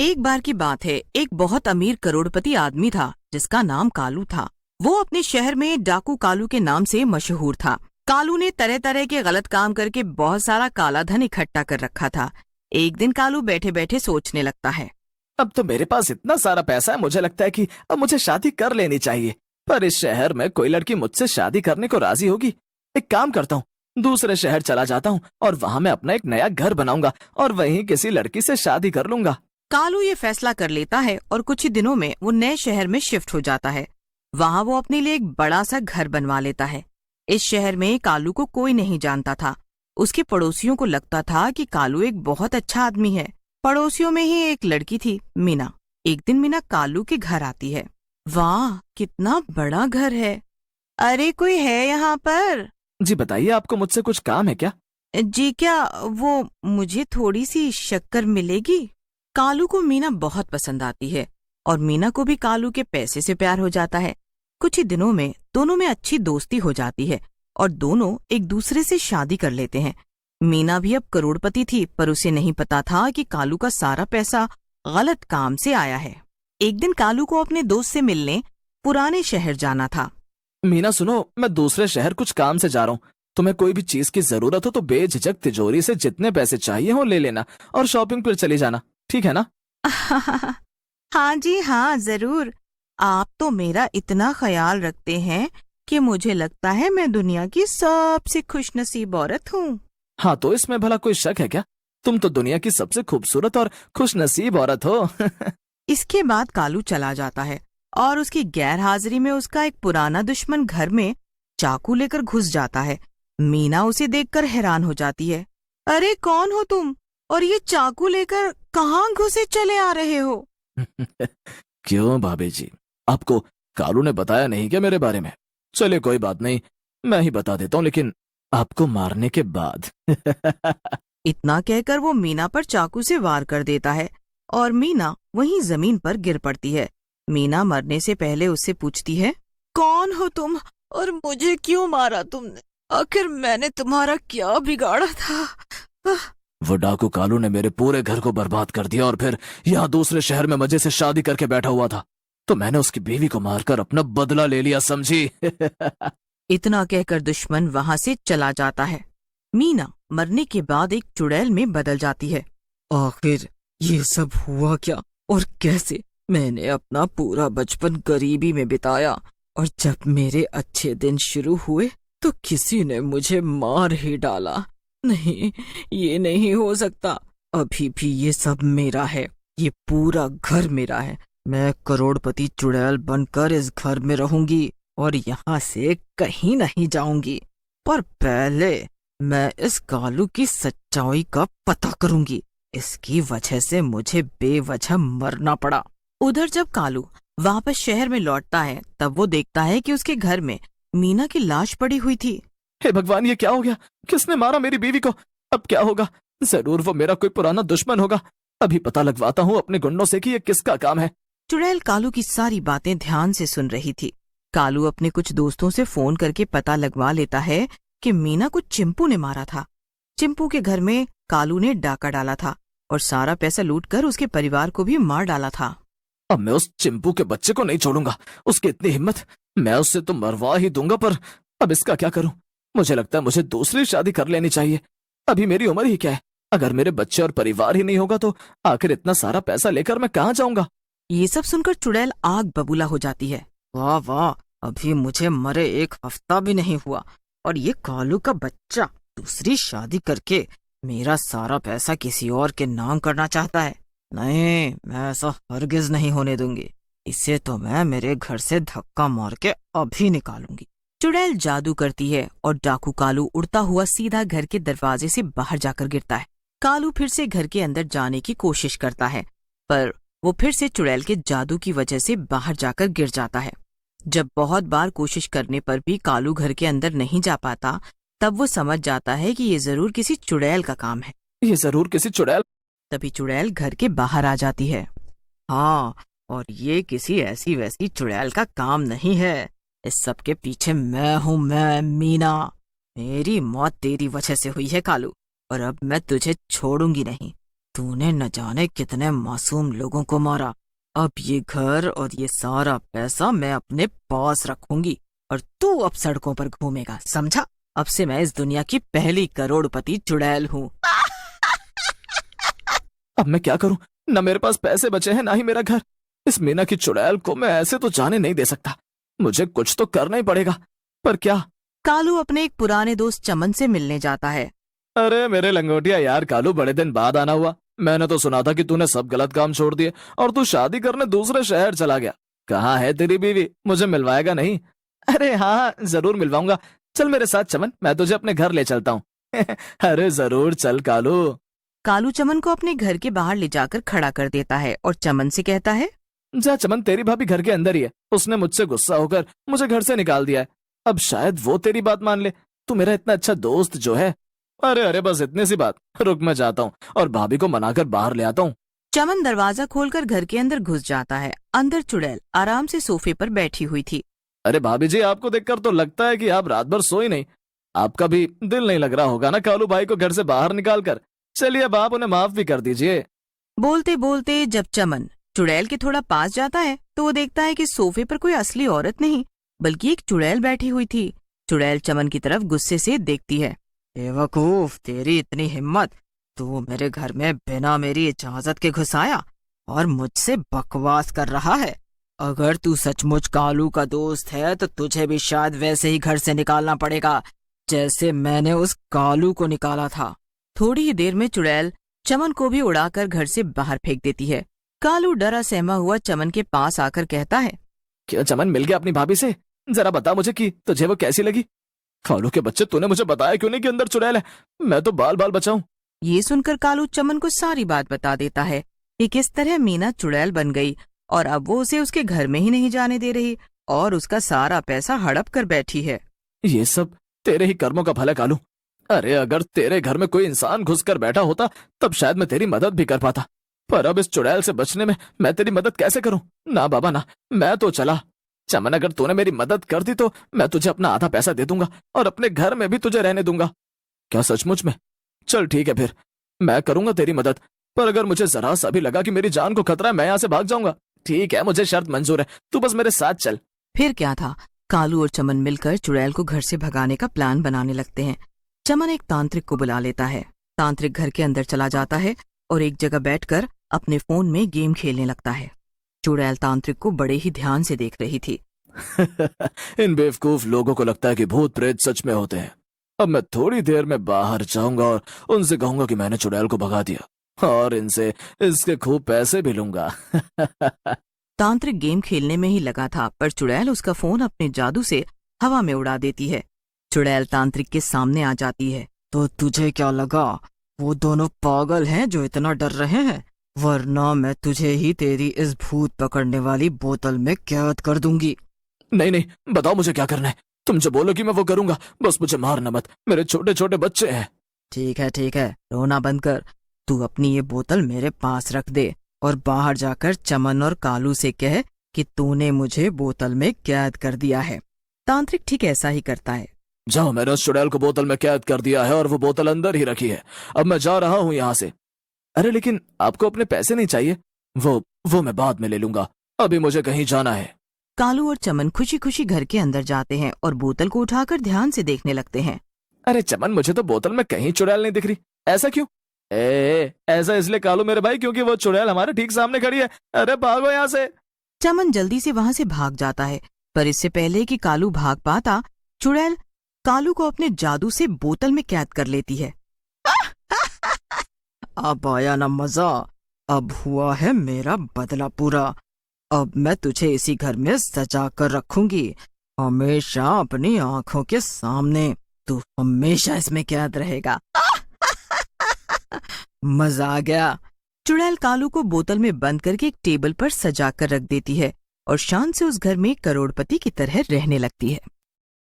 एक बार की बात है, एक बहुत अमीर करोड़पति आदमी था जिसका नाम कालू था। वो अपने शहर में डाकू कालू के नाम से मशहूर था। कालू ने तरह तरह के गलत काम करके बहुत सारा काला धन इकट्ठा कर रखा था। एक दिन कालू बैठे बैठे सोचने लगता है, अब तो मेरे पास इतना सारा पैसा है, मुझे लगता है कि अब मुझे शादी कर लेनी चाहिए। पर इस शहर में कोई लड़की मुझसे शादी करने को राजी होगी? एक काम करता हूँ, दूसरे शहर चला जाता हूँ और वहाँ मैं अपना एक नया घर बनाऊंगा और वहीं किसी लड़की से शादी कर लूंगा। कालू ये फैसला कर लेता है और कुछ ही दिनों में वो नए शहर में शिफ्ट हो जाता है। वहाँ वो अपने लिए एक बड़ा सा घर बनवा लेता है। इस शहर में कालू को कोई नहीं जानता था। उसके पड़ोसियों को लगता था कि कालू एक बहुत अच्छा आदमी है। पड़ोसियों में ही एक लड़की थी, मीना। एक दिन मीना कालू के घर आती है। वाह, कितना बड़ा घर है। अरे, कोई है यहाँ पर? जी बताइए, आपको मुझसे कुछ काम है क्या? जी, क्या वो मुझे थोड़ी सी शक्कर मिलेगी? कालू को मीना बहुत पसंद आती है और मीना को भी कालू के पैसे से प्यार हो जाता है। कुछ ही दिनों में दोनों में अच्छी दोस्ती हो जाती है और दोनों एक दूसरे से शादी कर लेते हैं। मीना भी अब करोड़पति थी, पर उसे नहीं पता था कि कालू का सारा पैसा गलत काम से आया है। एक दिन कालू को अपने दोस्त से मिलने पुराने शहर जाना था। मीना सुनो, मैं दूसरे शहर कुछ काम से जा रहा हूँ। तुम्हें कोई भी चीज की जरूरत हो तो बेझिझक तिजोरी से जितने पैसे चाहिए हो ले लेना और शॉपिंग पर चली जाना, ठीक है ना? हाँ जी हाँ, जरूर। आप तो मेरा इतना ख्याल रखते हैं कि मुझे लगता है मैं दुनिया की सबसे खुशनसीब औरत हूँ। हाँ, तो इसमें भला कोई शक है क्या? तुम तो दुनिया की सबसे खूबसूरत और खुशनसीब औरत हो। इसके बाद कालू चला जाता है और उसकी गैर हाजिरी में उसका एक पुराना दुश्मन घर में चाकू लेकर घुस जाता है। मीना उसे देखकर हैरान हो जाती है। अरे, कौन हो तुम और ये चाकू लेकर कहाँ घुसे चले आ रहे हो? क्यों भाभी जी, आपको कालू ने बताया नहीं क्या मेरे बारे में? चलिए कोई बात नहीं, मैं ही बता देता हूँ, लेकिन आपको मारने के बाद। इतना कहकर वो मीना पर चाकू से वार कर देता है और मीना वहीं जमीन पर गिर पड़ती है। मीना मरने से पहले उससे पूछती है, कौन हो तुम और मुझे क्यों मारा तुमने? आखिर मैंने तुम्हारा क्या बिगाड़ा था? वो डाकू कालू ने मेरे पूरे घर को बर्बाद कर दिया और फिर यहाँ दूसरे शहर में मजे से शादी करके बैठा हुआ था, तो मैंने उसकी बीवी को मारकर अपना बदला ले लिया, समझी? इतना कहकर दुश्मन वहां से चला जाता है। मीना मरने के बाद एक चुड़ैल में बदल जाती है। आखिर ये सब हुआ क्या और कैसे? मैंने अपना पूरा बचपन गरीबी में बिताया और जब मेरे अच्छे दिन शुरू हुए तो किसी ने मुझे मार ही डाला। नहीं, ये नहीं हो सकता। अभी भी ये सब मेरा है। ये पूरा घर मेरा है। मैं करोड़पति चुड़ैल बनकर इस घर में रहूंगी और यहाँ से कहीं नहीं जाऊंगी। पर पहले मैं इस कालू की सच्चाई का पता करूंगी। इसकी वजह से मुझे बेवजह मरना पड़ा। उधर जब कालू वापस शहर में लौटता है तब वो देखता है कि उसके घर में मीना की लाश पड़ी हुई थी। हे भगवान, ये क्या हो गया? किसने मारा मेरी बीवी को? अब क्या होगा? जरूर वो मेरा कोई पुराना दुश्मन होगा। अभी पता लगवाता हूँ अपने गुंडों से कि ये किसका काम है। चुड़ैल कालू की सारी बातें ध्यान से सुन रही थी। कालू अपने कुछ दोस्तों से फोन करके पता लगवा लेता है कि मीना को चिंपू ने मारा था। चिंपू के घर में कालू ने डाका डाला था और सारा पैसा लूटकर उसके परिवार को भी मार डाला था। अब मैं उस चिंपू के बच्चे को नहीं छोड़ूंगा। उसकी इतनी हिम्मत, मैं उससे तो मरवा ही दूंगा। पर अब इसका क्या करूं? मुझे लगता है मुझे दूसरी शादी कर लेनी चाहिए। अभी मेरी उम्र ही क्या है? अगर मेरे बच्चे और परिवार ही नहीं होगा तो आखिर इतना सारा पैसा लेकर मैं कहाँ जाऊंगा? ये सब सुनकर चुड़ैल आग बबूला हो जाती है। वाह वाह, अभी मुझे मरे एक हफ्ता भी नहीं हुआ और ये कालू का बच्चा दूसरी शादी करके मेरा सारा पैसा किसी और के नाम करना चाहता है। नहीं, मैं ऐसा हरगिज नहीं होने दूंगी। इसे तो मैं मेरे घर से धक्का मार के अभी निकालूंगी। चुड़ैल जादू करती है और डाकू कालू उड़ता हुआ सीधा घर के दरवाजे से बाहर जाकर गिरता है। कालू फिर से घर के अंदर जाने की कोशिश करता है, पर वो फिर से चुड़ैल के जादू की वजह से बाहर जाकर गिर जाता है। जब बहुत बार कोशिश करने पर भी कालू घर के अंदर नहीं जा पाता, तब वो समझ जाता है कि ये जरूर किसी चुड़ैल का काम है। ये जरूर किसी चुड़ैल। तभी चुड़ैल घर के बाहर आ जाती है। हाँ, और ये किसी ऐसी वैसी चुड़ैल का काम नहीं है। इस सब के पीछे मैं हूँ, मैं मीना। मेरी मौत तेरी वजह से हुई है कालू, और अब मैं तुझे छोड़ूंगी नहीं। तूने न जाने कितने मासूम लोगों को मारा। अब ये घर और ये सारा पैसा मैं अपने पास रखूंगी और तू अब सड़कों पर घूमेगा, समझा? अब से मैं इस दुनिया की पहली करोड़पति चुड़ैल हूँ। अब मैं क्या करूं? न मेरे पास पैसे बचे हैं, ना ही मेरा घर। इस मीना की चुड़ैल को मैं ऐसे तो जाने नहीं दे सकता। मुझे कुछ तो करना ही पड़ेगा, पर क्या? कालू अपने एक पुराने दोस्त चमन से मिलने जाता है। अरे मेरे लंगोटिया यार कालू, बड़े दिन बाद आना हुआ। मैंने तो सुना था कि तूने सब गलत काम छोड़ दिए और तू शादी करने दूसरे शहर चला गया। कहाँ है तेरी बीवी? मुझे मिलवाएगा नहीं? अरे हाँ, जरूर मिलवाऊंगा। चल मेरे साथ चमन, मैं तुझे अपने घर ले चलता हूँ। अरे जरूर चल कालू। कालू चमन को अपने घर के बाहर ले जाकर खड़ा कर देता है और चमन से कहता है, जा चमन, तेरी भाभी घर के अंदर ही है। उसने मुझसे गुस्सा होकर मुझे घर से निकाल दिया है। अब शायद वो तेरी बात मान ले। तू मेरा इतना अच्छा दोस्त जो है। अरे अरे बस इतनी सी बात। रुक, मैं जाता हूँ और भाभी को मनाकर बाहर ले आता हूँ। चमन दरवाजा खोलकर घर के अंदर घुस जाता है। अंदर चुड़ैल आराम से सोफे पर बैठी हुई थी। अरे भाभी जी, आपको देखकर तो लगता है कि आप रात भर सोई नहीं। आपका भी दिल नहीं लग रहा होगा ना कालू भाई को घर से बाहर निकाल कर। चलिए अब आप उन्हें माफ भी कर दीजिए। बोलते बोलते जब चमन चुड़ैल के थोड़ा पास जाता है तो वो देखता है कि सोफे पर कोई असली औरत नहीं बल्कि एक चुड़ैल बैठी हुई थी। चुड़ैल चमन की तरफ गुस्से से देखती है। बेवकूफ, तेरी इतनी हिम्मत! तू मेरे घर में बिना मेरी इजाजत के घुस आया और मुझसे बकवास कर रहा है। अगर तू सचमुच कालू का दोस्त है तो तुझे भी शायद वैसे ही घर से निकालना पड़ेगा जैसे मैंने उस कालू को निकाला था। थोड़ी ही देर में चुड़ैल चमन को भी उड़ाकर घर से बाहर फेंक देती है। कालू डरा सहमा हुआ चमन के पास आकर कहता है, क्या चमन मिल गया अपनी भाभी से? जरा बता मुझे कि तुझे वो कैसी लगी। कालू के बच्चे, तूने मुझे बताया क्यों नहीं कि अंदर चुड़ैल है? मैं तो बाल बाल बचाऊं। ये सुनकर कालू चमन को सारी बात बता देता है कि किस तरह मीना चुड़ैल बन गई और अब वो उसे उसके घर में ही नहीं जाने दे रही और उसका सारा पैसा हड़प कर बैठी है। ये सब तेरे ही कर्मों का फल है कालू। अरे अगर तेरे घर में कोई इंसान घुस कर बैठा होता तब शायद मैं तेरी मदद भी कर पाता, पर अब इस चुड़ैल से बचने में मैं तेरी मदद कैसे करूं? ना बाबा ना, मैं तो चला। चमन, अगर तूने मेरी मदद कर दी तो मैं तुझे अपना आधा पैसा दे दूंगा और अपने घर में भी तुझे रहने दूंगा। क्या सचमुच में? चल ठीक है, फिर मैं करूंगा तेरी मदद, पर अगर मुझे जरा सा भी लगा कि मेरी जान को खतरा है मैं यहाँ से भाग जाऊंगा। ठीक है, मुझे शर्त मंजूर है, तू बस मेरे साथ चल। फिर क्या था, कालू और चमन मिलकर चुड़ैल को घर से भगाने का प्लान बनाने लगते हैं। चमन एक तांत्रिक को बुला लेता है। तांत्रिक घर के अंदर चला जाता है और एक जगह बैठकर अपने फोन में गेम खेलने लगता है। चुड़ैल तांत्रिक को बड़े ही ध्यान से देख रही थी। इन बेवकूफ लोगों को लगता है कि भूत प्रेत सच में होते हैं। अब मैं थोड़ी देर में बाहर जाऊंगा और उनसे कहूंगा कि मैंने चुड़ैल को भगा दिया और इनसे इसके खूब पैसे भी लूंगा। तांत्रिक गेम खेलने में ही लगा था, पर चुड़ैल उसका फोन अपने जादू से हवा में उड़ा देती है। चुड़ैल तांत्रिक के सामने आ जाती है। तो तुझे क्या लगा वो दोनों पागल हैं जो इतना डर रहे हैं? वरना मैं तुझे ही तेरी इस भूत पकड़ने वाली बोतल में कैद कर दूंगी। नहीं नहीं, बताओ मुझे क्या करना है। तुम जो बोलो कि मैं वो करूंगा, बस मुझे मारना मत, मेरे छोटे छोटे बच्चे हैं। ठीक है, रोना बंद कर। तू अपनी ये बोतल मेरे पास रख दे और बाहर जाकर चमन और कालू से कह कि तूने मुझे बोतल में कैद कर दिया है। तांत्रिक ठीक ऐसा ही करता है। जाओ, मैंने उस चुड़ैल को बोतल में कैद कर दिया है और वो बोतल अंदर ही रखी है। अब मैं जा रहा हूँ यहाँ से। अरे लेकिन आपको अपने पैसे नहीं चाहिए? वो मैं बाद में ले लूंगा, अभी मुझे कहीं जाना है। कालू और चमन खुशी खुशी घर के अंदर जाते हैं और बोतल को उठाकर ध्यान से देखने लगते हैं। अरे चमन, मुझे तो बोतल में कहीं चुड़ैल नहीं दिख रही। ऐसा क्यों? ऐसा इसलिए कालू मेरे भाई क्योंकि वो चुड़ैल हमारे ठीक सामने खड़ी है। अरे भागो यहाँ से। चमन जल्दी से वहां से भाग जाता है, पर इससे पहले कि कालू भाग पाता, चुड़ैल कालू को अपने जादू से बोतल में कैद कर लेती है। अब आया ना मजा, अब हुआ है मेरा बदला पूरा। अब मैं तुझे इसी घर में सजा कर रखूंगी, हमेशा अपनी आंखों के सामने। तू हमेशा इसमें कैद रहेगा। मजा आ गया। चुड़ैल कालू को बोतल में बंद करके एक टेबल पर सजा कर रख देती है और शान से उस घर में करोड़पति की तरह रहने लगती है।